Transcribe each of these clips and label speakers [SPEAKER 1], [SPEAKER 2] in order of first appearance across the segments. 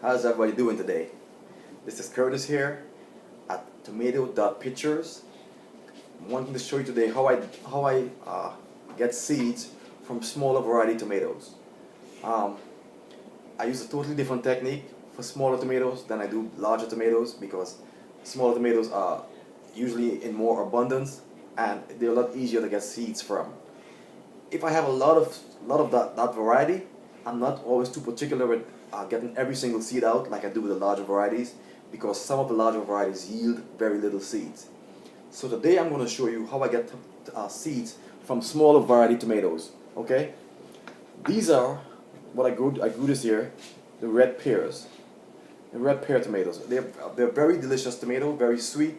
[SPEAKER 1] How's everybody doing today? This is Curtis here at tomato.pictures. Wanting to show you today how I get seeds from smaller variety tomatoes. Um, I use a totally different technique for smaller tomatoes than I do larger tomatoes because smaller tomatoes are usually in more abundance and they're a lot easier to get seeds from. If I have a lot of that variety, I'm not always too particular with getting every single seed out like I do with the larger varieties because some of the larger varieties yield very little seeds. So today I'm going to show you how I get seeds from smaller variety tomatoes. Okay, these are what I grew this year, the red pears, the red pear tomatoes. They're very delicious tomato, very sweet.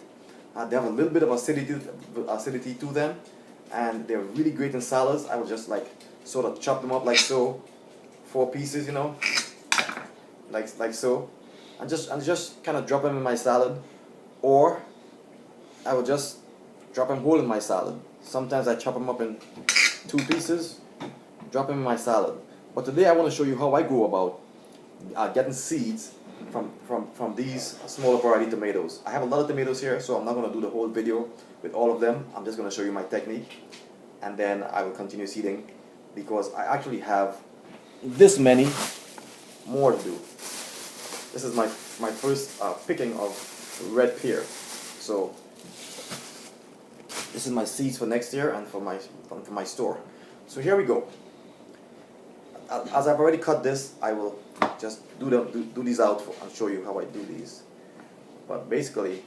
[SPEAKER 1] They have a little bit of acidity to them, and they're really great in salads. I would just like sort of chop them up like so, 4 pieces, like so, and just kind of drop them in my salad, or I would just drop them whole in my salad. Sometimes I chop them up in 2 pieces, drop them in my salad. But today I want to show you how I go about getting seeds from these smaller variety tomatoes. I have a lot of tomatoes here, so I'm not going to do the whole video with all of them. I'm just going to show you my technique, and then I will continue seeding because I actually have this many more to do. This is my first picking of red pear. So this is my seeds for next year and for my store. So here we go. As I've already cut this, I will just do these out and show you how I do these. But basically,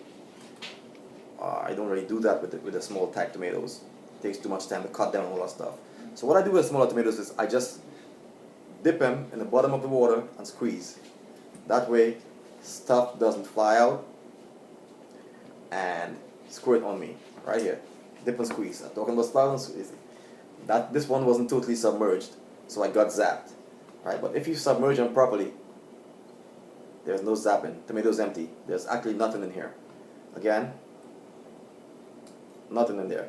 [SPEAKER 1] I don't really do that with the small type tomatoes. It takes too much time to cut them and all that stuff. So what I do with smaller tomatoes is I just dip them in the bottom of the water and squeeze. That way, stuff doesn't fly out and squirt on me. Right here, dip and squeeze. I'm talking about splash and squeeze. This one wasn't totally submerged, so I got zapped. Right, but if you submerge them properly, there's no zapping. Tomato's empty. There's actually nothing in here. Again, nothing in there.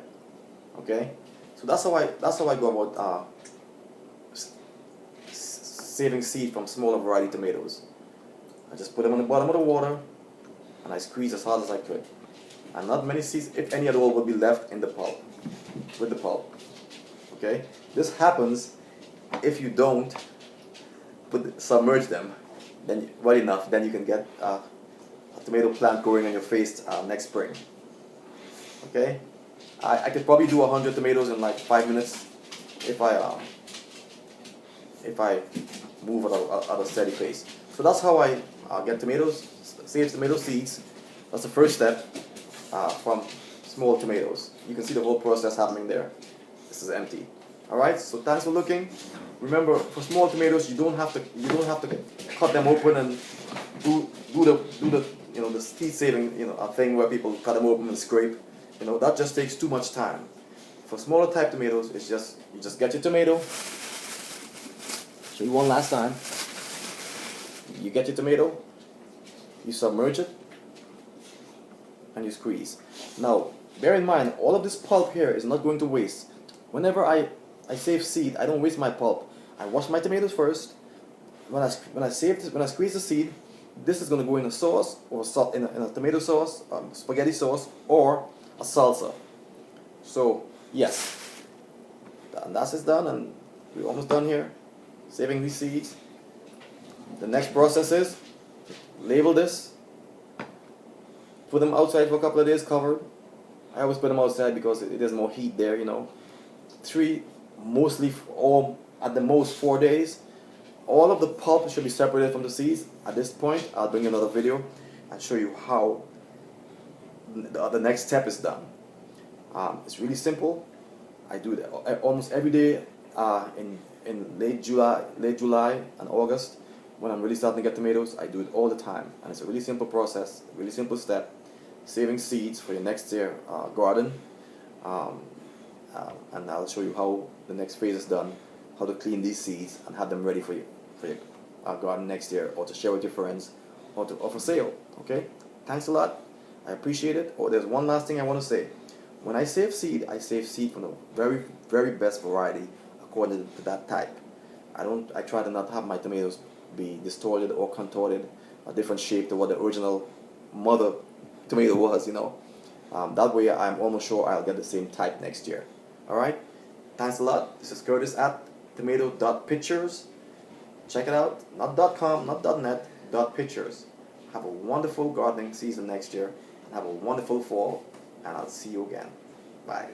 [SPEAKER 1] Okay, so that's how I go about saving seed from smaller variety tomatoes. I just put them on the bottom of the water and I squeeze as hard as I could. And not many seeds, if any at all, will be left in the pulp, with the pulp. Okay, this happens if you don't submerge them, then well enough, then you can get a tomato plant growing on your face next spring. Okay, I could probably do 100 tomatoes in like 5 minutes if I move at a steady pace. So that's how I get tomatoes, save tomato seeds. That's the first step from small tomatoes. You can see the whole process happening there. This is empty. All right. So thanks for looking. Remember, for small tomatoes, you don't have to cut them open and do the teeth saving a thing where people cut them open and scrape. That just takes too much time. For smaller type tomatoes, it's just you just get your tomato. Show you one last time. You get your tomato, you submerge it, and you squeeze. Now, bear in mind, all of this pulp here is not going to waste. Whenever I save seed, I don't waste my pulp. I wash my tomatoes first. When I squeeze the seed, this is going to go in a sauce or in a tomato sauce, spaghetti sauce, or a salsa. So yes, and that's it done, and we're almost done here, saving these seeds. The next process is label this, put them outside for a couple of days covered. I always put them outside because there's more heat there, 3, mostly, or at the most 4 days. All of the pulp should be separated from the seeds. At this point, I'll bring you another video and show you how the next step is done. It's really simple. I do that almost every day in late July and August. When I'm really starting to get tomatoes, I do it all the time, and it's a really simple process, a really simple step, saving seeds for your next year garden. And I'll show you how the next phase is done, how to clean these seeds and have them ready for your garden next year, or to share with your friends, or for sale. Okay, thanks a lot. I appreciate it. Oh, there's one last thing I want to say. When I save seed from the very, very best variety according to that type. I try to not have my tomatoes be distorted or contorted, a different shape to what the original mother tomato was, you know. That way I'm almost sure I'll get the same type next year. Alright, thanks a lot. This is Curtis at tomato.pictures. Check it out, not .com, not .net, .pictures. Have a wonderful gardening season next year, and have a wonderful fall, and I'll see you again. Bye.